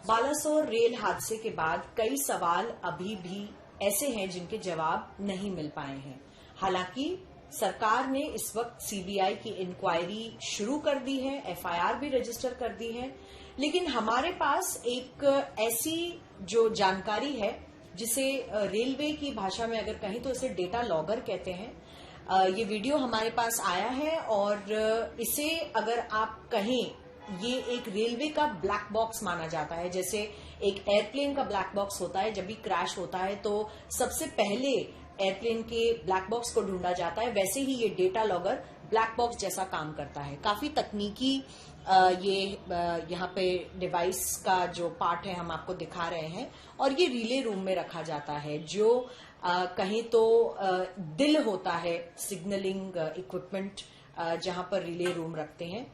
Balasore rail हादसे के बाद कई सवाल अभी भी ऐसे हैं जिनके जवाब नहीं मिल पाए हैं। हालांकि सरकार ने इस वक्त सीबीआई की इंक्वायरी शुरू कर दी है, एफआईआर भी रजिस्टर कर दी है, लेकिन हमारे पास एक ऐसी जो जानकारी है जिसे रेलवे की भाषा में अगर कहें तो इसे डेटा लॉगर कहते हैं। ये वीडियो हमारे पास आया है और इसे अगर आप कहें ये एक रेलवे का ब्लैक बॉक्स माना जाता है। जैसे एक एयरप्लेन का ब्लैक बॉक्स होता है, जब भी क्रैश होता है तो सबसे पहले एयरप्लेन के ब्लैक बॉक्स को ढूंढा जाता है, वैसे ही ये डेटा लॉगर ब्लैक बॉक्स जैसा काम करता है। काफी तकनीकी ये यहाँ पे डिवाइस का जो पार्ट है हम आपको दिखा रहे हैं और ये रिले रूम में रखा जाता है जो कहीं तो दिल होता है सिग्नलिंग इक्विपमेंट जहां पर रिले रूम रखते हैं।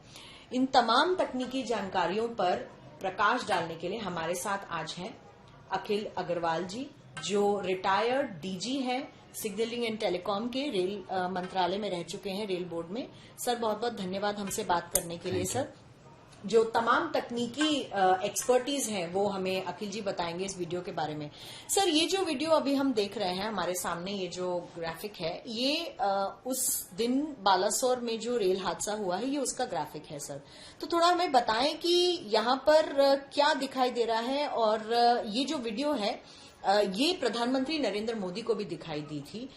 इन तमाम तकनीकी जानकारियों पर प्रकाश डालने के लिए हमारे साथ आज हैं अखिल अग्रवाल जी, जो रिटायर्ड डीजी हैं सिग्नलिंग एंड टेलीकॉम के, रेल मंत्रालय में रह चुके हैं, रेल बोर्ड में। सर बहुत बहुत धन्यवाद हमसे बात करने के लिए। सर जो तमाम तकनीकी एक्सपर्टीज हैं वो हमें अखिल जी बताएंगे इस वीडियो के बारे में। सर ये जो वीडियो अभी हम देख रहे हैं हमारे सामने, ये जो ग्राफिक है, ये उस दिन बालासोर में जो रेल हादसा हुआ है ये उसका ग्राफिक है। सर तो थोड़ा हमें बताएं कि यहाँ पर क्या दिखाई दे रहा है। और ये जो वीडियो है ये प्रधानमंत्री नरेंद्र मोदी को भी दिखाई दी थी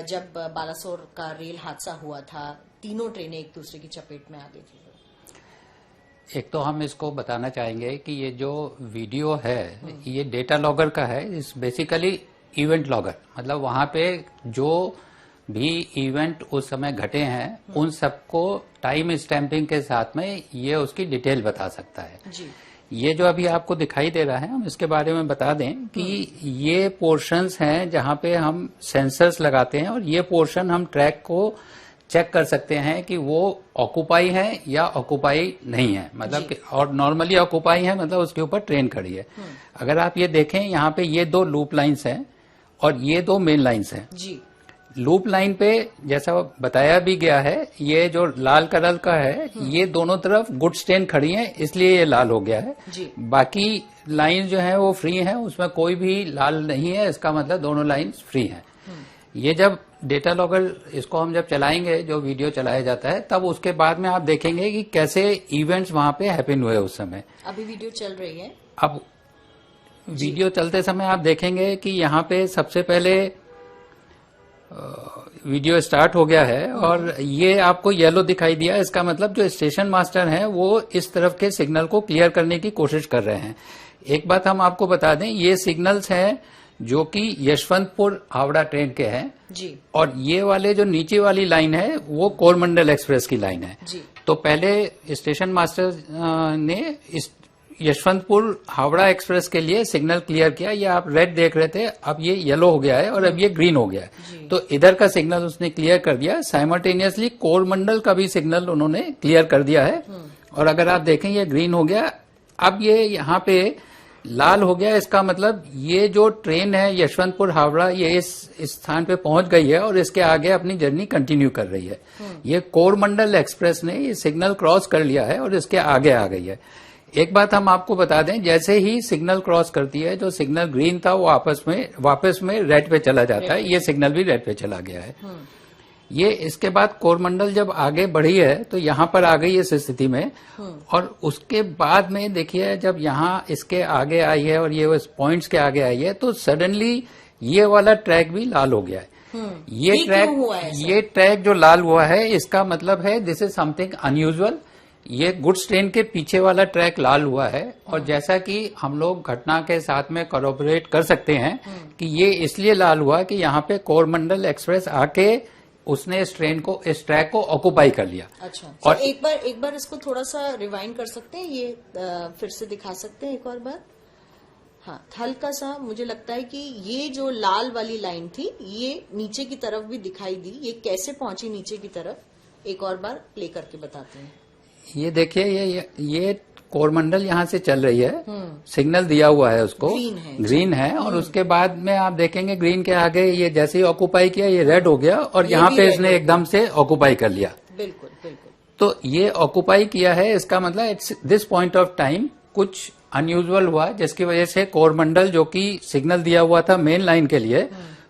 जब बालासोर का रेल हादसा हुआ था, तीनों ट्रेनें एक दूसरे की चपेट में आ गई थी। एक तो हम इसको बताना चाहेंगे कि ये जो वीडियो है ये डेटा लॉगर का है। इस बेसिकली इवेंट लॉगर, मतलब वहां पे जो भी इवेंट उस समय घटे हैं उन सबको टाइम स्टैंपिंग के साथ में ये उसकी डिटेल बता सकता है जी। ये जो अभी आपको दिखाई दे रहा है, हम इसके बारे में बता दें कि ये पोर्शंस हैं जहां पे हम सेंसर्स लगाते हैं और ये पोर्शन हम ट्रैक को चेक कर सकते हैं कि वो ऑक्यूपाई है या ऑक्यूपाई नहीं है, मतलब कि, और नॉर्मली ऑक्यूपाई है मतलब उसके ऊपर ट्रेन खड़ी है। अगर आप ये देखें यहाँ पे ये दो लूप लाइंस हैं और ये दो मेन लाइंस हैं जी। लूप लाइन पे जैसा बताया भी गया है, ये जो लाल कलर का है ये दोनों तरफ गुड्स ट्रेन खड़ी है इसलिए ये लाल हो गया है जी। बाकी लाइन जो है वो फ्री है, उसमें कोई भी लाल नहीं है, इसका मतलब दोनों लाइंस फ्री हैं। ये जब डेटा लॉगर इसको हम जब चलाएंगे, जो वीडियो चलाया जाता है, तब उसके बाद में आप देखेंगे कि कैसे इवेंट्स वहां पे हैपन हुए उस समय। अभी वीडियो चल रही है। अब वीडियो चलते समय आप देखेंगे कि यहाँ पे सबसे पहले वीडियो स्टार्ट हो गया है और ये आपको येलो दिखाई दिया, इसका मतलब जो स्टेशन मास्टर हैं वो इस तरफ के सिग्नल को क्लियर करने की कोशिश कर रहे हैं। एक बात हम आपको बता दें, ये सिग्नल्स हैं जो कि यशवंतपुर हावड़ा ट्रेन के हैं जी। और ये वाले जो नीचे वाली लाइन है वो कोरमंडल एक्सप्रेस की लाइन है जी। तो पहले स्टेशन मास्टर ने इस यशवंतपुर हावड़ा एक्सप्रेस के लिए सिग्नल क्लियर किया। ये आप रेड देख रहे थे, अब ये येलो हो गया है और अब ये ग्रीन हो गया है, तो इधर का सिग्नल उसने क्लियर कर दिया। साइमल्टेनियसली कोरमंडल का भी सिग्नल उन्होंने क्लियर कर दिया है और अगर आप देखें ये ग्रीन हो गया। अब ये यहाँ पे लाल हो गया, इसका मतलब ये जो ट्रेन है यशवंतपुर हावड़ा ये इस स्थान पे पहुंच गई है और इसके आगे अपनी जर्नी कंटिन्यू कर रही है। ये कोरमंडल एक्सप्रेस ने ये सिग्नल क्रॉस कर लिया है और इसके आगे आ गई है। एक बात हम आपको बता दें, जैसे ही सिग्नल क्रॉस करती है, जो सिग्नल ग्रीन था वो वापस में रेड पे चला जाता है, ये सिग्नल भी रेड पे चला गया है। ये इसके बाद कोरमंडल जब आगे बढ़ी है तो यहाँ पर आ गई इस स्थिति में और उसके बाद में देखिए जब यहाँ इसके आगे आई है और ये पॉइंट्स के आगे आई है तो सडनली ये वाला ट्रैक भी लाल हो गया है। ये ट्रैक जो लाल हुआ है इसका मतलब है दिस इज समथिंग अनयूजुअल। ये गुड्स ट्रेन के पीछे वाला ट्रैक लाल हुआ है और जैसा कि हम लोग घटना के साथ में कोरबोरेट कर सकते हैं कि ये इसलिए लाल हुआ कि यहाँ पे कोरमंडल एक्सप्रेस आके उसने इस ट्रैक को ऑक्यूपाई कर लिया। अच्छा, और एक बार इसको थोड़ा सा रिवाइंड कर सकते हैं, ये फिर से दिखा सकते हैं एक और बार। हाँ, हल्का सा मुझे लगता है कि ये जो लाल वाली लाइन थी ये नीचे की तरफ भी दिखाई दी, ये कैसे पहुंची नीचे की तरफ, एक और बार प्ले करके बताते हैं। ये देखिए ये कोरमंडल यहाँ से चल रही है, सिग्नल दिया हुआ है उसको, ग्रीन है और उसके बाद में आप देखेंगे ग्रीन के आगे ये जैसे ही ऑक्यूपाई किया ये रेड हो गया और यहाँ पे इसने एकदम से ऑक्यूपाई कर लिया। बिल्कुल बिल्कुल। तो ये ऑक्यूपाई किया है, इसका मतलब दिस पॉइंट ऑफ टाइम कुछ अनयूजुअल हुआ, जिसकी वजह से कोरमंडल जो कि सिग्नल दिया हुआ था मेन लाइन के लिए,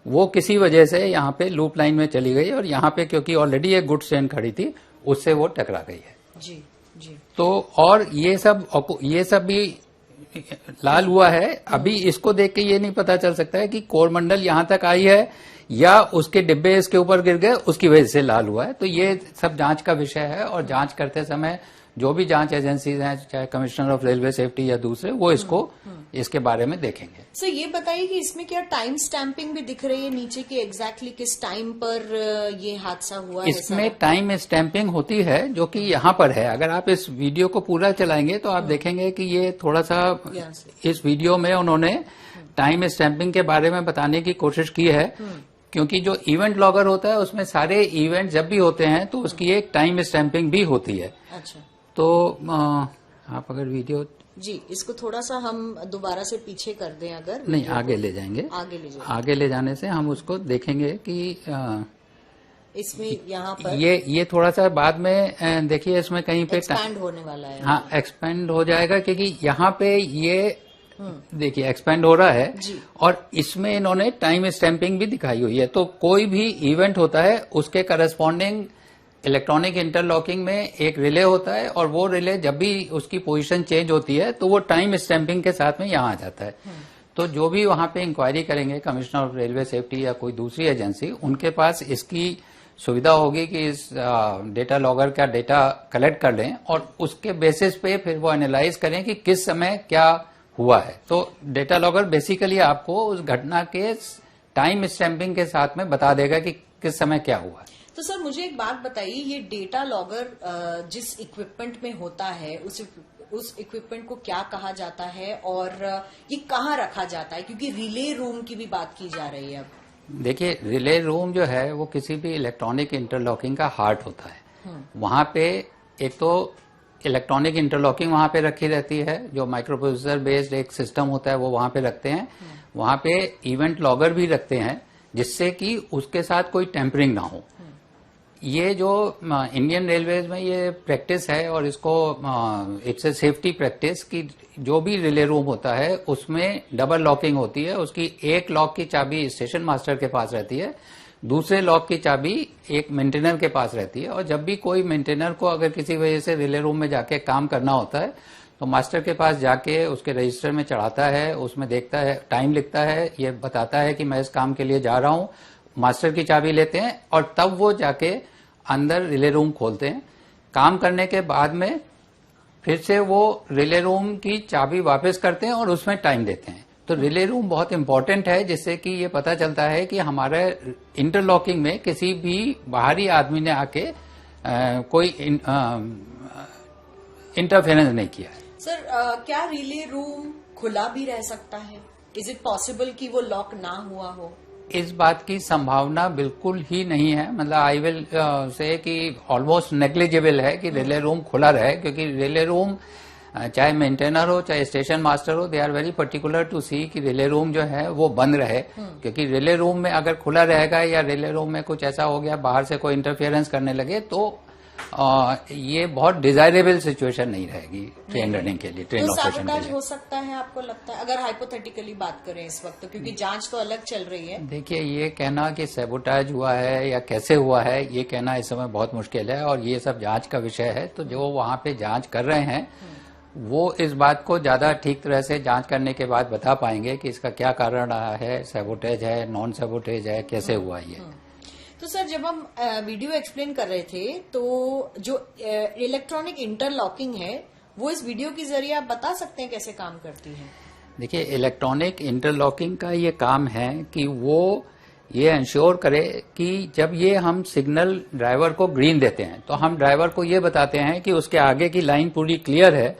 वो किसी वजह से यहाँ पे लूप लाइन में चली गई और यहाँ पे क्योंकि ऑलरेडी एक गुड्स ट्रेन खड़ी थी उससे वो टकरा गई है। जी जी। तो और ये सब भी लाल हुआ है। अभी इसको देख के ये नहीं पता चल सकता है कि कोरमंडल यहाँ तक आई है या उसके डिब्बे इसके ऊपर गिर गए उसकी वजह से लाल हुआ है। तो ये सब जांच का विषय है और जांच करते समय जो भी जांच एजेंसीज हैं, चाहे कमिश्नर ऑफ रेलवे सेफ्टी या दूसरे, वो इसके बारे में देखेंगे। सर ये बताइए कि इसमें क्या टाइम स्टैंपिंग भी दिख रही है नीचे की, एग्जैक्टली किस टाइम पर ये हादसा हुआ है? इसमें टाइम स्टैंपिंग होती है जो कि यहाँ पर है। अगर आप इस वीडियो को पूरा चलाएंगे तो आप देखेंगे कि ये थोड़ा सा इस वीडियो में उन्होंने टाइम स्टैंपिंग के बारे में बताने की कोशिश की है, क्योंकि जो इवेंट लॉगर होता है उसमें सारे इवेंट जब भी होते हैं तो उसकी एक टाइम स्टैंपिंग भी होती है। अच्छा। तो आप अगर वीडियो जी इसको थोड़ा सा हम दोबारा से पीछे कर दें, अगर नहीं आगे ले जाएंगे, आगे ले जाने से हम उसको देखेंगे कि इसमें यहाँ पर ये थोड़ा सा बाद में देखिए इसमें कहीं पे एक्सपैंड होने वाला है। हाँ एक्सपेंड हो जाएगा, क्योंकि यहाँ पे ये देखिए एक्सपेंड हो रहा है और इसमें इन्होंने टाइम स्टैंपिंग भी दिखाई हुई है। तो कोई भी इवेंट होता है उसके करस्पॉन्डिंग इलेक्ट्रॉनिक इंटरलॉकिंग में एक रिले होता है और वो रिले जब भी उसकी पोजीशन चेंज होती है तो वो टाइम स्टैंपिंग के साथ में यहाँ आ जाता है। तो जो भी वहां पे इंक्वायरी करेंगे कमिश्नर ऑफ रेलवे सेफ्टी या कोई दूसरी एजेंसी, उनके पास इसकी सुविधा होगी कि इस डेटा लॉगर का डेटा कलेक्ट कर लें और उसके बेसिस पे फिर वो एनालाइज करें कि किस समय क्या हुआ है। तो डेटा लॉगर बेसिकली आपको उस घटना के टाइम स्टैंपिंग के साथ में बता देगा कि किस समय क्या हुआ है। तो सर मुझे एक बात बताइए, ये डेटा लॉगर जिस इक्विपमेंट में होता है उस इक्विपमेंट को क्या कहा जाता है और ये कहाँ रखा जाता है? क्योंकि रिले रूम की भी बात की जा रही है। अब देखिए रिले रूम जो है वो किसी भी इलेक्ट्रॉनिक इंटरलॉकिंग का हार्ट होता है। वहां पे एक तो इलेक्ट्रॉनिक इंटरलॉकिंग वहां पे रखी रहती है, जो माइक्रो प्रोसेसर बेस्ड एक सिस्टम होता है वो वहां पे रखते हैं। वहां पे इवेंट लॉगर भी रखते हैं जिससे कि उसके साथ कोई टेम्परिंग ना हो। ये जो इंडियन रेलवेज में ये प्रैक्टिस है और इसको इट्स ए सेफ्टी प्रैक्टिस कि जो भी रिले रूम होता है उसमें डबल लॉकिंग होती है। उसकी एक लॉक की चाबी स्टेशन मास्टर के पास रहती है, दूसरे लॉक की चाबी एक मेंटेनर के पास रहती है। और जब भी कोई मेंटेनर को अगर किसी वजह से रिले रूम में जाके काम करना होता है तो मास्टर के पास जाके उसके रजिस्टर में चढ़ाता है, उसमें देखता है, टाइम लिखता है, ये बताता है कि मैं इस काम के लिए जा रहा हूं, मास्टर की चाबी लेते हैं और तब वो जाके अंदर रिले रूम खोलते हैं। काम करने के बाद में फिर से वो रिले रूम की चाबी वापस करते हैं और उसमें टाइम देते हैं। तो रिले रूम बहुत इंपॉर्टेंट है, जिससे कि ये पता चलता है कि हमारे इंटरलॉकिंग में किसी भी बाहरी आदमी ने आके कोई इंटरफेरेंस नहीं किया है। सर क्या रिले रूम खुला भी रह सकता है? इज इट पॉसिबल कि वो लॉक ना हुआ हो? इस बात की संभावना बिल्कुल ही नहीं है। मतलब आई विल से कि ऑलमोस्ट नेग्लिजिबल है कि रिले रूम खुला रहे, क्योंकि रिले रूम चाहे मेंटेनर हो चाहे स्टेशन मास्टर हो, they are very particular to see कि रिले रूम जो है वो बंद रहे। क्योंकि रिले रूम में अगर खुला रहेगा या रिले रूम में कुछ ऐसा हो गया बाहर से कोई इंटरफेरेंस करने लगे तो ये बहुत डिजायरेबल सिचुएशन नहीं रहेगी ट्रेन रनिंग के लिए, ट्रेन ऑपरेशन के लिए। हो सकता है आपको लगता है, अगर हाइपोथेटिकली बात करें इस वक्त, क्योंकि जांच तो अलग चल रही है। देखिए ये कहना कि सैबोटाज हुआ है या कैसे हुआ है ये कहना इस समय बहुत मुश्किल है और ये सब जांच का विषय है। तो जो वहां पे जांच कर रहे हैं वो इस बात को ज्यादा ठीक तरह से जांच करने के बाद बता पाएंगे कि इसका क्या कारण रहा है, सैबोटेज है, नॉन सैबोटेज है, कैसे हुआ ये। तो सर जब हम वीडियो एक्सप्लेन कर रहे थे तो जो इलेक्ट्रॉनिक इंटरलॉकिंग है वो इस वीडियो के जरिए आप बता सकते हैं कैसे काम करती है? देखिए इलेक्ट्रॉनिक इंटरलॉकिंग का ये काम है कि वो ये इंश्योर करे कि जब ये हम सिग्नल ड्राइवर को ग्रीन देते हैं तो हम ड्राइवर को ये बताते हैं कि उसके आगे की लाइन पूरी क्लियर है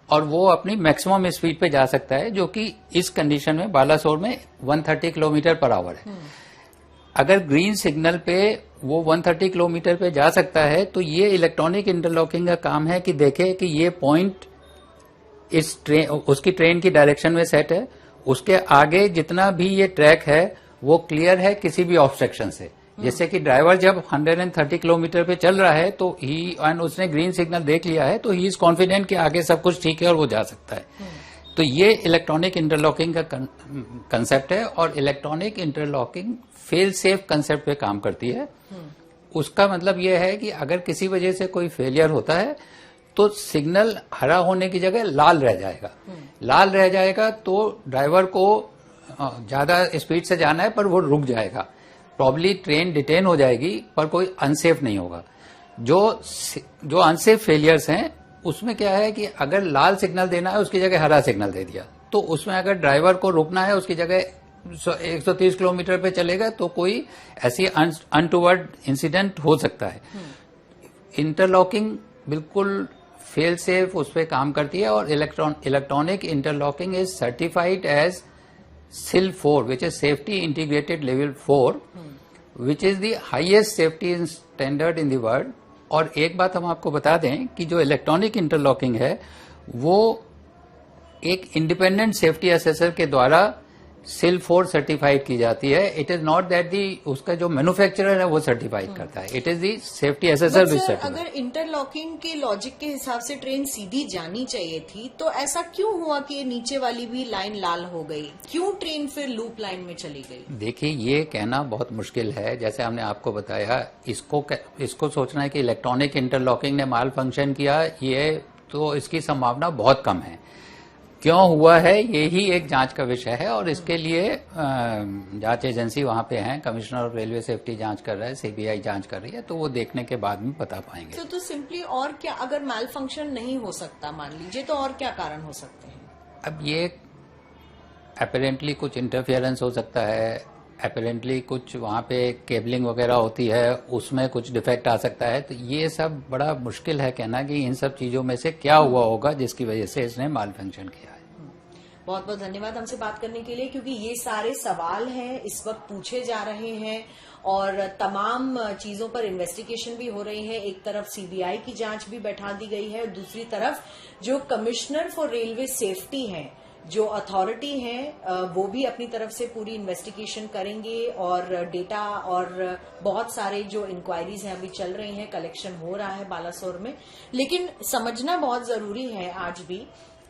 और वो अपनी मैक्सिमम स्पीड पे जा सकता है, जो कि इस कंडीशन में बालासोर में 130 किलोमीटर पर आवर है। अगर ग्रीन सिग्नल पे वो 130 किलोमीटर पे जा सकता है तो ये इलेक्ट्रॉनिक इंटरलॉकिंग का काम है कि देखे कि ये पॉइंट इस ट्रेन उसकी ट्रेन की डायरेक्शन में सेट है, उसके आगे जितना भी ये ट्रैक है वो क्लियर है किसी भी ऑब्स्ट्रक्शन से। जैसे कि ड्राइवर जब 130 किलोमीटर पे चल रहा है तो उसने ग्रीन सिग्नल देख लिया है तो ही इज कॉन्फिडेंट कि आगे सब कुछ ठीक है और वो जा सकता है। तो ये इलेक्ट्रॉनिक इंटरलॉकिंग का कंसेप्ट है, और electronic interlocking fail safe concept पे काम करती है। उसका मतलब ये है कि अगर किसी वजह से कोई फेलियर होता है तो सिग्नल हरा होने की जगह लाल रह जाएगा। लाल रह जाएगा तो ड्राइवर को ज्यादा स्पीड से जाना है पर वो रुक जाएगा, प्रॉब्ली ट्रेन डिटेन हो जाएगी पर कोई अनसेफ नहीं होगा। जो अनसेफ फेलियर्स हैं उसमें क्या है कि अगर लाल सिग्नल देना है उसकी जगह हरा सिग्नल दे दिया, तो उसमें अगर ड्राइवर को रुकना है उसकी जगह 130 किलोमीटर पे चलेगा तो कोई ऐसी अनटुवर्ड इंसिडेंट हो सकता है। इंटरलॉकिंग बिल्कुल फेल सेफ उस पर काम करती है, और electronic interlocking is certified as SIL 4, which is Safety Integrated Level 4, which is the highest safety standard in the world। और एक बात हम आपको बता दें कि जो इलेक्ट्रॉनिक इंटरलॉकिंग है वो एक इंडिपेंडेंट सेफ्टी असेसर के द्वारा SIL 4 सर्टिफाइड की जाती है। It is not that the उसका जो मैन्युफैक्चरर है वो सर्टिफाइड करता है, it is the safety assessor भी सर्टिफाइड। अगर इंटरलॉकिंग के लॉजिक के हिसाब से ट्रेन सीधी जानी चाहिए थी तो ऐसा क्यों हुआ कि नीचे वाली भी लाइन लाल हो गई? क्यों ट्रेन फिर लूप लाइन में चली गई? देखिए, ये कहना बहुत मुश्किल है। जैसे हमने आपको बताया, इसको सोचना है कि इलेक्ट्रॉनिक इंटरलॉकिंग ने माल फंक्शन किया, ये तो इसकी संभावना बहुत कम है। क्यों हुआ है यही एक जांच का विषय है, और इसके लिए जांच एजेंसी वहां पे है, कमिश्नर ऑफ रेलवे सेफ्टी जांच कर रहा है, सीबीआई जांच कर रही है, तो वो देखने के बाद में बता पाएंगे। तो सिंपली और क्या, अगर मैल फंक्शन नहीं हो सकता मान लीजिए, तो और क्या कारण हो सकते हैं? अब ये अपेरेंटली कुछ इंटरफियरेंस हो सकता है, अपेरेंटली कुछ वहां पे केबलिंग वगैरह होती है, उसमें कुछ डिफेक्ट आ सकता है। तो ये सब बड़ा मुश्किल है कहना कि इन सब चीजों में से क्या हुआ होगा जिसकी वजह से इसने माल फंक्शन किया है। बहुत बहुत धन्यवाद हमसे बात करने के लिए, क्योंकि ये सारे सवाल हैं इस वक्त पूछे जा रहे हैं और तमाम चीजों पर इन्वेस्टिगेशन भी हो रही है। एक तरफ सीबीआई की जांच भी बैठा दी गई है, और दूसरी तरफ जो कमिश्नर फॉर रेलवे सेफ्टी हैं, जो अथॉरिटी हैं, वो भी अपनी तरफ से पूरी इन्वेस्टिगेशन करेंगे, और डेटा और बहुत सारे जो इंक्वायरीज हैं अभी चल रही हैं, कलेक्शन हो रहा है बालासोर में। लेकिन समझना बहुत जरूरी है आज भी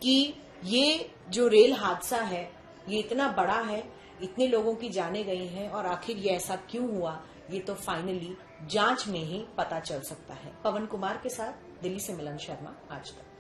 कि ये जो रेल हादसा है ये इतना बड़ा है, इतने लोगों की जानें गई हैं, और आखिर ये ऐसा क्यों हुआ ये तो फाइनली जांच में ही पता चल सकता है। पवन कुमार के साथ दिल्ली से मिलन शर्मा, आज तक।